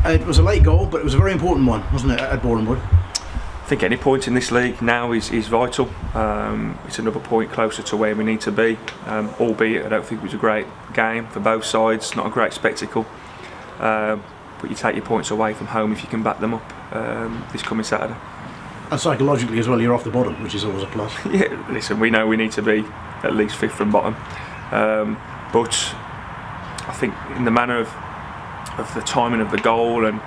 It was a late goal, but it was a very important one, wasn't it, at Boreham? I think any point in this league now is vital. It's another point closer to where we need to be, albeit I don't think it was a great game for both sides, not a great spectacle. But you take your points away from home if you can back them up this coming Saturday. And psychologically as well, you're off the bottom, which is always a plus. Yeah, listen, we know we need to be at least fifth from bottom. But I think in the manner of the timing of the goal and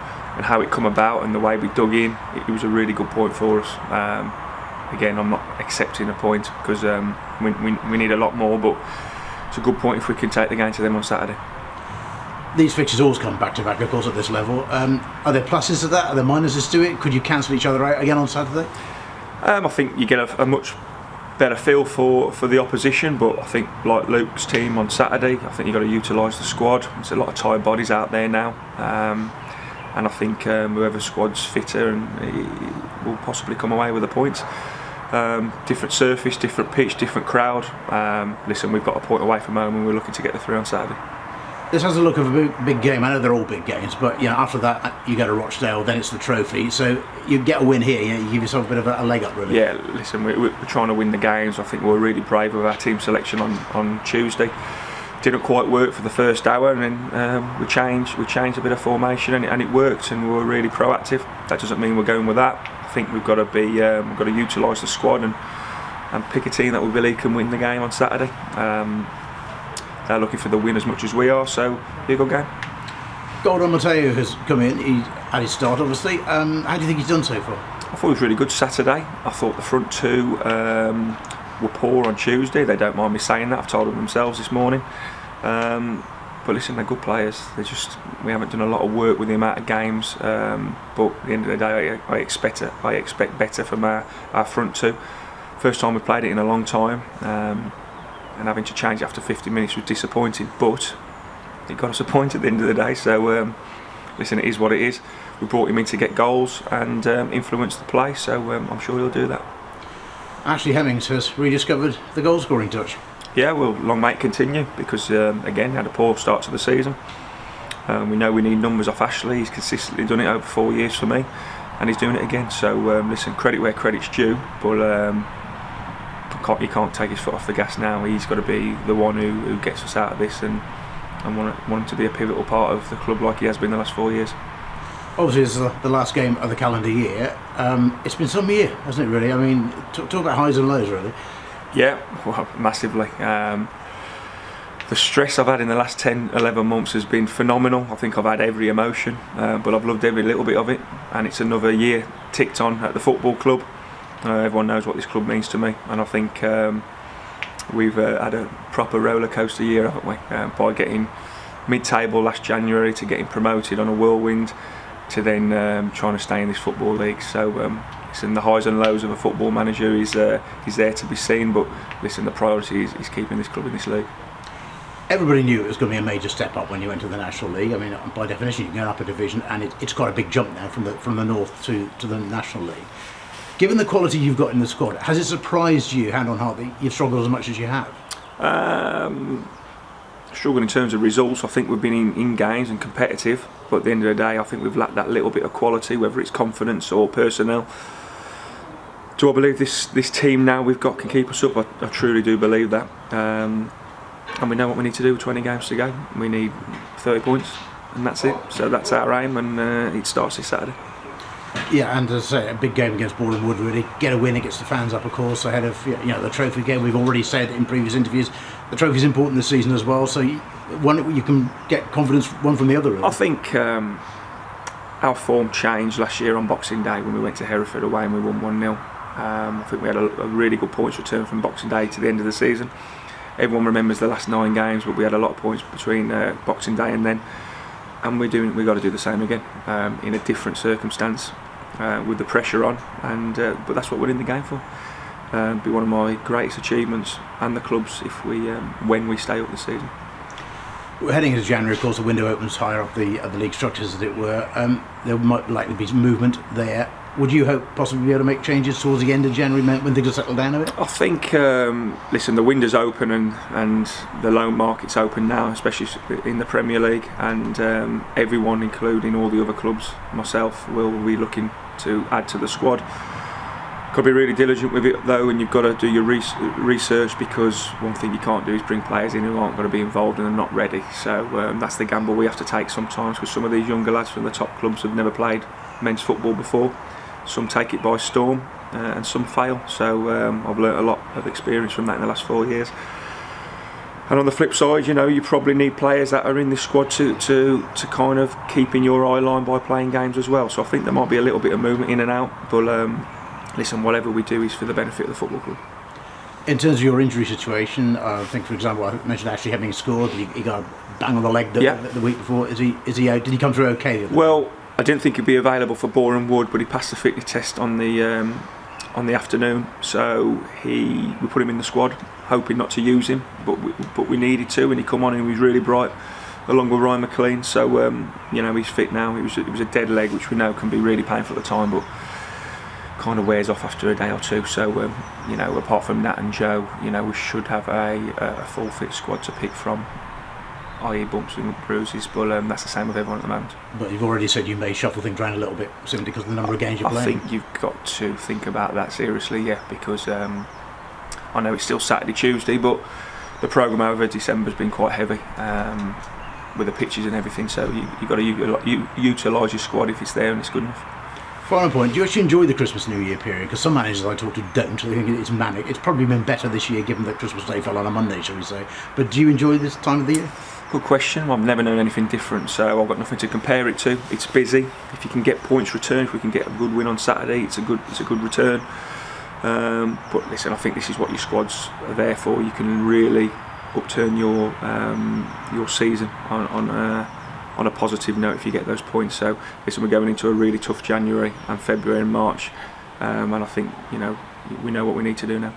how it come about and the way we dug in, it was a really good point for us. Again, I'm not accepting a point because we need a lot more, but it's a good point if we can take the game to them on Saturday. These fixtures always come back to back, of course, at this level. Are there pluses to that? Are there minuses to it? Could you cancel each other out again on Saturday? I think you get a much better feel for the opposition, but I think like Luke's team on Saturday, I think you've got to utilise the squad. There's a lot of tired bodies out there now, and I think whoever squad's fitter and will possibly come away with the points. Different surface, different pitch, different crowd. Listen, we've got a point away from home and we're looking to get the 3 on Saturday. This has a look of a big game. I know they're all big games, but after that you go to Rochdale, then it's the trophy. So you get a win here, you give yourself a bit of a leg up, really. Yeah, listen, we're trying to win the games. I think we were really brave with our team selection on Tuesday. Didn't quite work for the first hour, and then we changed a bit of formation, and it worked, and we were really proactive. That doesn't mean we're going with that. I think we've got to we've got to utilise the squad and pick a team that we believe can win the game on Saturday. They're looking for the win as much as we are, so be a good game. Gordon Mateo has come in. He had his start, obviously. How do you think he's done so far? I thought he was really good Saturday. I thought the front two were poor on Tuesday. They don't mind me saying that. I've told them themselves this morning. But listen, they're good players. We haven't done a lot of work with the amount of games. But at the end of the day, I expect better from our front two. First time we played it in a long time. And having to change after 50 minutes was disappointing, but it got us a point at the end of the day. So listen, it is what it is. We brought him in to get goals and influence the play, so I'm sure he'll do that. Ashley Hemmings has rediscovered the goal scoring touch. Yeah, well, long may it continue, because again, he had a poor start to the season. We know we need numbers off Ashley. He's consistently done it over 4 years for me, and he's doing it again. So listen, credit where credit's due, but you can't take his foot off the gas now. He's got to be the one who gets us out of this, and want him to be a pivotal part of the club like he has been the last 4 years. Obviously, this is the last game of the calendar year. It's been some year, hasn't it, really? I mean, talk about highs and lows, really. Yeah, well, massively. The stress I've had in the last 10, 11 months has been phenomenal. I think I've had every emotion, but I've loved every little bit of it, and it's another year ticked on at the football club. Everyone knows what this club means to me, and I think we've had a proper roller coaster year, haven't we? By getting mid-table last January to getting promoted on a whirlwind to then trying to stay in this football league. So listen, the highs and lows of a football manager is there to be seen, but listen, the priority is keeping this club in this league. Everybody knew it was going to be a major step up when you went to the National League. I mean, by definition, you're going up a division, and it's quite a big jump now from the north to the National League. Given the quality you've got in the squad, has it surprised you, hand on heart, that you've struggled as much as you have? Struggled in terms of results. I think we've been in games and competitive, but at the end of the day, I think we've lacked that little bit of quality, whether it's confidence or personnel. Do I believe this team now we've got can keep us up? I truly do believe that. And we know what we need to do with 20 games to go. We need 30 points, and that's it. So that's our aim, and it starts this Saturday. Yeah, and as I say, a big game against Boreham would really get a win. It gets the fans up, of course, ahead of the trophy game. We've already said in previous interviews the trophy's important this season as well. So you can get confidence one from the other. Really. I think our form changed last year on Boxing Day when we went to Hereford away and we won 1-0. I think we had a really good points return from Boxing Day to the end of the season. Everyone remembers the last 9 games, but we had a lot of points between Boxing Day and then. And we've got to do the same again in a different circumstance. With the pressure on, but that's what we're in the game for. Be one of my greatest achievements and the club's when we stay up this season. We're heading into January, of course. The window opens higher up the league structures, as it were. There might likely be some movement there. would you hope possibly be able to make changes towards the end of January when things are settled down a bit? I think, listen, the window's open and the loan market's open now, especially in the Premier League, and everyone, including all the other clubs, myself, will be looking to add to the squad. Got to be really diligent with it though, and you've got to do your research, because one thing you can't do is bring players in who aren't going to be involved and are not ready. So that's the gamble we have to take sometimes, because some of these younger lads from the top clubs have never played men's football before. Some take it by storm and some fail. So I've learnt a lot of experience from that in the last 4 years. And on the flip side, you probably need players that are in this squad to kind of keep in your eye line by playing games as well. So I think there might be a little bit of movement in and out, but listen, whatever we do is for the benefit of the football club. In terms of your injury situation, I think, for example, I mentioned Ashley having scored. He got a bang on the leg the week before. Is he out? Did he come through okay? Well, I didn't think he'd be available for Boreham Wood, but he passed the fitness test on the afternoon. So we put him in the squad, hoping not to use him, but we needed to, and he come on and he was really bright, along with Ryan McLean. So he's fit now. It was a dead leg, which we know can be really painful at the time, but kind of wears off after a day or two. So apart from Nat and Joe, we should have a full fit squad to pick from, i.e. bumps and bruises, but that's the same with everyone at the moment. But you've already said you may shuffle things around a little bit simply because of the number of games you're playing. I think you've got to think about that seriously, yeah, because I know it's still Saturday, Tuesday, but the programme over December has been quite heavy with the pitches and everything, so you've got to utilise your squad if it's there and it's good enough. Final point, do you actually enjoy the Christmas New Year period? Because some managers I talk to don't. They think it's manic. It's probably been better this year given that Christmas Day fell on a Monday, shall we say. But do you enjoy this time of the year? Good question. I've never known anything different, so I've got nothing to compare it to. It's busy. If you can get points returned, if we can get a good win on Saturday, it's a good return. But listen, I think this is what your squads are there for. You can really upturn your season on a positive note if you get those points. So listen, we're going into a really tough January and February and March, and I think we know what we need to do now.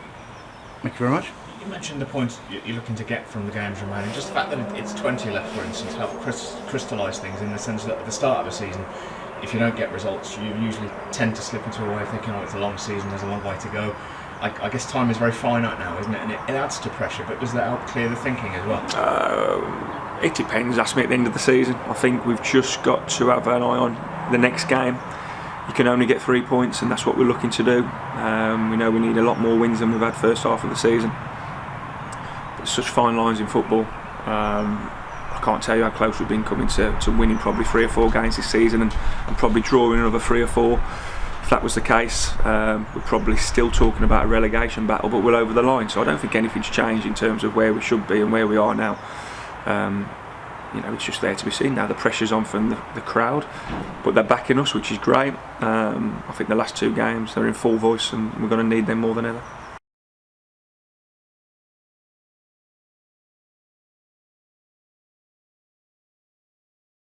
Thank you very much. You mentioned the points you're looking to get from the games remaining. Just the fact that it's 20 left, for instance, help crystallise things in the sense that at the start of a season, if you don't get results, you usually tend to slip into a way of thinking, it's a long season, there's a long way to go. I guess time is very finite now, isn't it? And it adds to pressure, but does that help clear the thinking as well? It depends. Ask me at the end of the season. I think we've just got to have an eye on the next game. You can only get 3 points, and that's what we're looking to do. We know we need a lot more wins than we've had first half of the season. There's such fine lines in football. I can't tell you how close we've been coming to winning probably 3 or 4 games this season, and probably drawing another 3 or 4. If that was the case, we're probably still talking about a relegation battle, but we're over the line. So I don't think anything's changed in terms of where we should be and where we are now. It's just there to be seen now. The pressure's on from the crowd, but they're backing us, which is great. I think the last 2 games they're in full voice, and we're going to need them more than ever.